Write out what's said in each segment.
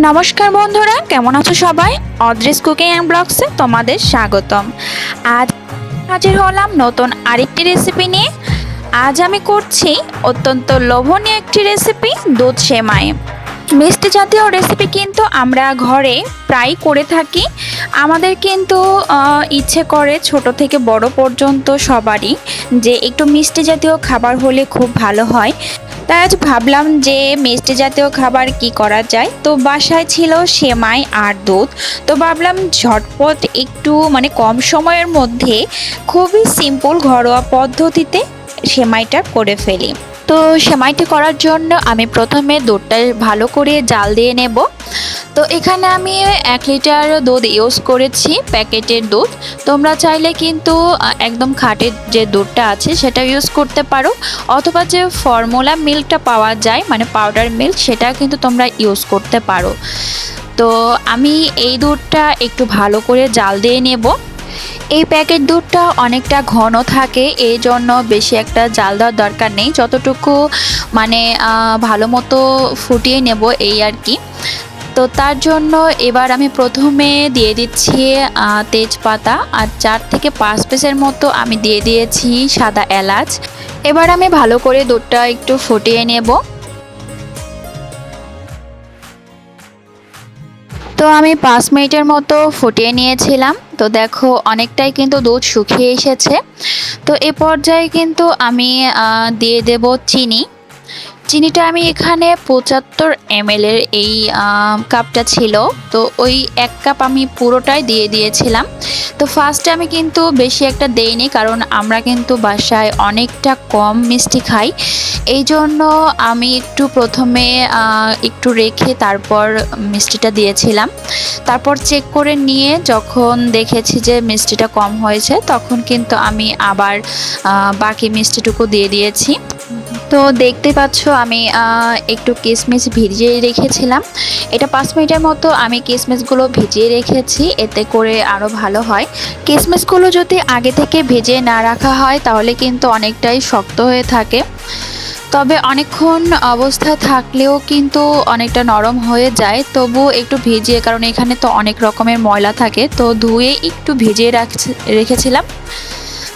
নমস্কার বন্ধুরা, কেমন আছো সবাই? অদ্রিস কুকিং অ্যান্ড ব্লগসে তোমাদের স্বাগতম। আজ হাজির হলাম নতুন আরেকটি রেসিপি নিয়ে। আজ আমি করছি অত্যন্ত লোভনীয় একটি রেসিপি, দুধ সেমাই। মিষ্টি জাতীয় রেসিপি কিন্তু আমরা ঘরে প্রায় করে থাকি। আমাদের কিন্তু ইচ্ছে করে ছোট থেকে বড় পর্যন্ত সবারই যে একটু মিষ্টি জাতীয় খাবার হলে খুব ভালো হয়। তাই আজ ভাবলাম যে মিষ্টি জাতীয় খাবার কি করা যায়। তো বাসায় ছিল সেমাই আর দুধ। তো ভাবলাম ঝটপট একটু কম সময়ের মধ্যে খুবই সিম্পল ঘরোয়া পদ্ধতিতে সেমাইটা করে ফেলি। তো সেমাইটি করার জন্য আমি প্রথমে দুধটা ভালো করে জাল দিয়ে নেব। তো এখানে আমি 1 লিটার দুধ ইউজ করেছি, প্যাকেটের দুধ। তোমরা চাইলে কিন্তু একদম খাঁটি যে দুধটা আছে সেটা ইউজ করতে পারো, অথবা যে ফর্মুলা মিল্কটা পাওয়া যায় পাউডার মিল্ক, সেটা কিন্তু তোমরা ইউজ করতে পারো। তো আমি এই দুধটা একটু ভালো করে জাল দিয়ে নেব। এই প্যাকেট দুধটা অনেকটা ঘন থাকে, এই জন্য বেশি একটা জাল দেওয়ার দরকার নেই, যতটুকু ভালো মতো ফুটিয়ে নেব এই আর কি। তো তার জন্য এবার আমি প্রথমে দিয়ে দিচ্ছি তেজপাতা, আর 4 থেকে 5 পিসের মতো আমি দিয়ে দিয়েছি সাদা এলাচ। এবার আমি ভালো করে দুধটা একটু ফুটিয়ে নেব। তো আমি 5 মিনিটের মতো ফুটিয়ে নিয়েছিলাম। তো দেখো অনেকটাই কিন্তু দুধ শুকিয়ে এসেছে। তো এ পর্যায়ে কিন্তু আমি দিয়ে দেব চিনি। চিনিটা আমি এখানে 75 ml এর এই কাপটা ছিল, তো ওই 1 কাপ আমি পুরোটাই দিয়ে দিয়েছিলাম। তো ফার্স্টে আমি কিন্তু বেশি একটা দেইনি, কারণ আমরা কিন্তু বাসায় অনেকটা কম মিষ্টি খাই। এই জন্য আমি একটু প্রথমে একটু রেখে তারপর মিষ্টিটা দিয়েছিলাম। তারপর চেক করে নিয়ে যখন দেখেছি যে মিষ্টিটা কম হয়েছে, তখন কিন্তু আমি আবার বাকি মিষ্টিটুকু দিয়ে দিয়েছি। তো দেখতে পাচ্ছ আমি একটু কিশমিশ ভিজিয়ে রেখেছিলাম। এটা 5 মিনিটের মতো আমি কিশমিশগুলো ভিজিয়ে রেখেছি, এতে করে আরও ভালো হয়। কিশমিশগুলো যদি আগে থেকে ভিজিয়ে না রাখা হয় তাহলে কিন্তু অনেকটাই শক্ত হয়ে থাকে, তবে অনেকক্ষণ অবস্থায় থাকলেও কিন্তু অনেকটা নরম হয়ে যায়। তবু একটু ভিজিয়ে, কারণ এখানে তো অনেক রকমের ময়লা থাকে, তো ধুয়ে একটু ভিজিয়ে রেখেছিলাম।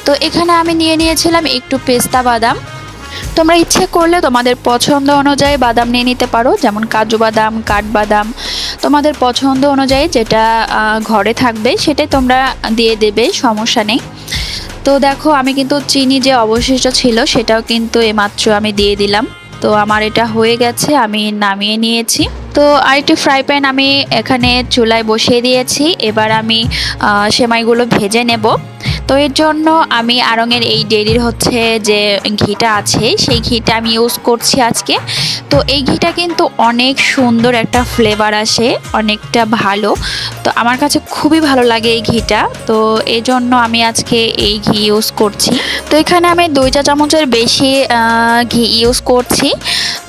তো এখানে আমি নিয়েছিলাম একটু পেস্তা বাদাম। তোমরা ইচ্ছে করলে তোমাদের পছন্দ অনুযায়ী বাদাম নিয়ে নিতে পারো, যেমন কাজু বাদাম, কাঠবাদাম, তোমাদের পছন্দ অনুযায়ী যেটা ঘরে থাকবে সেটাই তোমরা দিয়ে দেবে, সমস্যা নেই। তো দেখো আমি কিন্তু চিনি যে অবশিষ্ট ছিল সেটাও কিন্তু এইমাত্র আমি দিয়ে দিলাম। তো আমার এটা হয়ে গেছে, আমি নামিয়ে নিয়েছি। তো আরেকটি ফ্রাই প্যান আমি এখানে চুলায় বসিয়ে দিয়েছি। এবার আমি সেমাইগুলো ভেজে নেব। তো এর জন্য আমি আড়ংয়ের এই ডেইরির যে ঘিটা আছে সেই ঘিটা আমি ইউজ করছি আজকে। তো এই ঘিটা কিন্তু অনেক সুন্দর একটা ফ্লেভার আসে, অনেকটা ভালো। তো আমার কাছে খুবই ভালো লাগে এই ঘিটা, তো এই জন্য আমি আজকে এই ঘি ইউজ করছি। তো এখানে আমি 2 চা চামচের বেশি ঘি ইউজ করছি।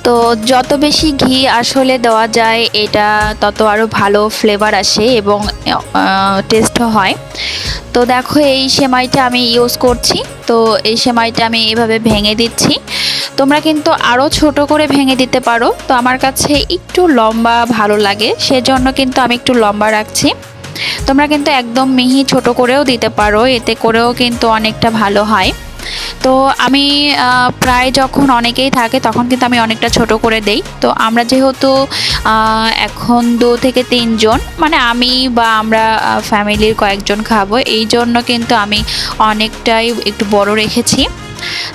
তো যত বেশি ঘি আসলে দেওয়া যায় এটা তত আরও ভালো ফ্লেভার আসে এবং টেস্টও হয়। তো দেখো এই সেমাইটা আমি ইউজ করছি। তো এই সেমাইটা আমি এভাবে ভেঙে দিচ্ছি। তোমরা কিন্তু আরও ছোট করে ভেঙে দিতে পারো, তো আমার কাছে একটু লম্বা ভালো লাগে, সেজন্য কিন্তু আমি একটু লম্বা রাখছি। তোমরা কিন্তু একদম মিহি ছোট করেও দিতে পারো, এতে করেও কিন্তু অনেকটা ভালো হয়। তো আমি প্রায় যখন অনেকেই থাকে তখন কিন্তু আমি অনেকটা ছোট করে দেই। তো আমরা যেহেতু এখন 2 থেকে 3 জন, আমি বা আমরা ফ্যামিলির কয়েকজন খাবো, এই জন্য কিন্তু আমি অনেকটাই একটু বড় রেখেছি।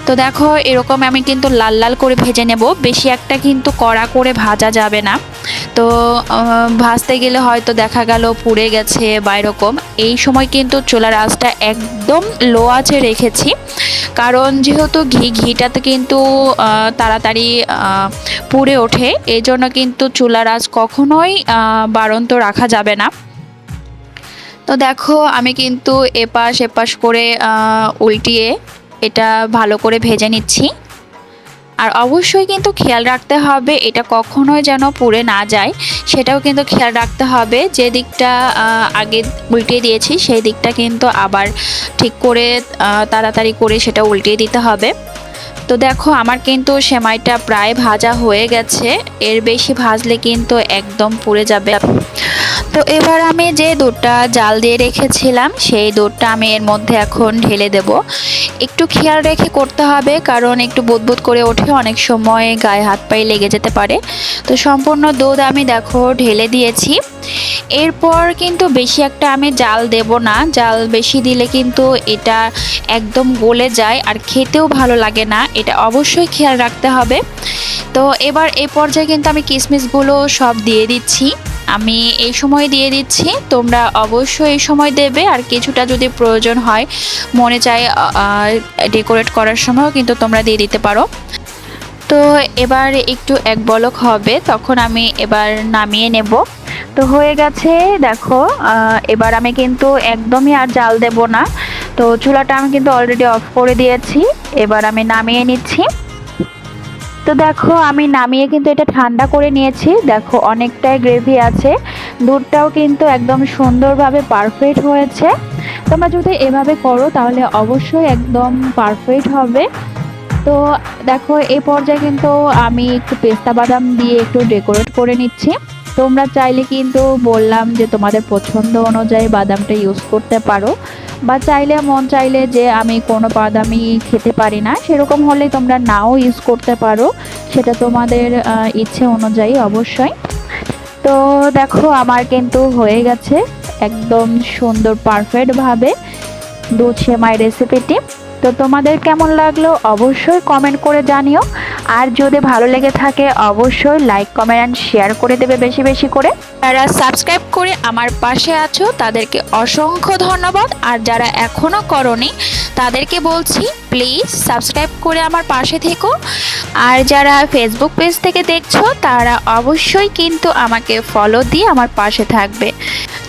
তো দেখো এরকম আমি কিন্তু লাল লাল করে ভেজে নেব, বেশি একটা কিন্তু কড়া করে ভাজা যাবে না। তো ভাজতে গেলে হয়তো দেখা গেল পুড়ে গেছে বা এরকম। এই সময় কিন্তু চুলার আঁচটা একদম লো আঁচে রেখেছি, কারণ যেহেতু ঘিটাতে কিন্তু তাড়াতাড়ি পুড়ে ওঠে, এই জন্য কিন্তু চুলার আঁচ কখনোই বাড়ন্ত রাখা যাবে না। তো দেখো আমি কিন্তু এপাশ করে উল্টিয়ে এটা ভালো করে ভেজে নিচ্ছি। আর অবশ্যই কিন্তু খেয়াল রাখতে হবে এটা কখনোই যেন পুড়ে না যায়, সেটাও কিন্তু খেয়াল রাখতে হবে। যে দিকটা আগে উল্টিয়ে দিয়েছি সেই দিকটা কিন্তু আবার ঠিক করে তাড়াতাড়ি করে সেটা উল্টিয়ে দিতে হবে। তো দেখো আমার কিন্তু সেমাইটা প্রায় ভাজা হয়ে গেছে, এর বেশি ভাজলে কিন্তু একদম পুড়ে যাবে। তো এবার আমি যে দুধটা জাল দিয়ে রেখেছিলাম সেই দুধটা আমি এর মধ্যে এখন ঢেলে দেব। একটু খেয়াল রেখে করতে হবে, কারণ একটু বুদবুদ করে ওঠে, অনেক সময় গায়ে হাত পায়ে লেগে যেতে পারে। তো সম্পূর্ণ দুধ আমি দেখো ঢেলে দিয়েছি। এরপর কিন্তু বেশি একটা আমি জাল দেব না, জাল বেশি দিলে কিন্তু এটা একদম গলে যায় আর খেতেও ভালো লাগে না, এটা অবশ্যই খেয়াল রাখতে হবে। তো এবার এই পর্যায়ে কিন্তু আমি কিশমিশগুলো সব দিয়ে দিচ্ছি, আমি এই সময় দিয়ে দিচ্ছি, তোমরা অবশ্যই এই সময় দেবে। আর কিছুটা যদি প্রয়োজন হয় মনে চায় ডেকোরেট করার সময়ও কিন্তু তোমরা দিয়ে দিতে পারো। তো এবার একটু এক বলক হবে তখন আমি এবার নামিয়ে নেব। তো হয়ে গেছে দেখো, এবার আমি কিন্তু একদমই আর জাল দেব না। তো চুলাটা আমি কিন্তু অলরেডি অফ করে দিয়েছি, এবার আমি নামিয়ে নিচ্ছি। তো দেখো আমি নামিয়ে কিন্তু এটা ঠান্ডা করে নিয়েছি, দেখো অনেকটাই গ্রেভি আছে, দুধটাও কিন্তু একদম সুন্দরভাবে পারফেক্ট হয়েছে। তোমরা যদি এভাবে করো তাহলে অবশ্যই একদম পারফেক্ট হবে। তো দেখো এই পর্যায়ে কিন্তু আমি একটু পেস্তা বাদাম দিয়ে একটু ডেকোরেট করে নিচ্ছি। তোমরা চাইলে কিন্তু বললাম যে তোমাদের পছন্দ অনুযায়ী বাদামটা ইউজ করতে পারো, বা চাইলে মন চাইলে যে আমি কোনো বাদামই খেতে পারি না সেরকম হলে তোমরা নাও ইউজ করতে পারো, সেটা তোমাদের ইচ্ছে অনুযায়ী অবশ্যই। তো দেখো আমার কিন্তু হয়ে গেছে একদম সুন্দর পারফেক্টভাবে দুধ সেমাই রেসিপিটি। তো তোমাদের কেমন লাগলো অবশ্যই কমেন্ট করে জানিও, আর যদি ভালো লেগে থাকে অবশ্যই লাইক কমেন্ট অ্যান্ড শেয়ার করে দেবে বেশি বেশি করে। যারা সাবস্ক্রাইব করে আমার পাশে আছো তাদেরকে অসংখ্য ধন্যবাদ, আর যারা এখনও করনি তাদেরকে বলছি প্লিজ সাবস্ক্রাইব করে আমার পাশে থেকো। আর যারা ফেসবুক পেজ থেকে দেখছো তারা অবশ্যই কিন্তু আমাকে ফলো দিয়ে আমার পাশে থাকবে।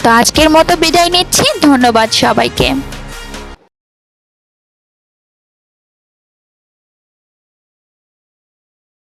তো আজকের মতো বিদায় নিচ্ছি, ধন্যবাদ সবাইকে।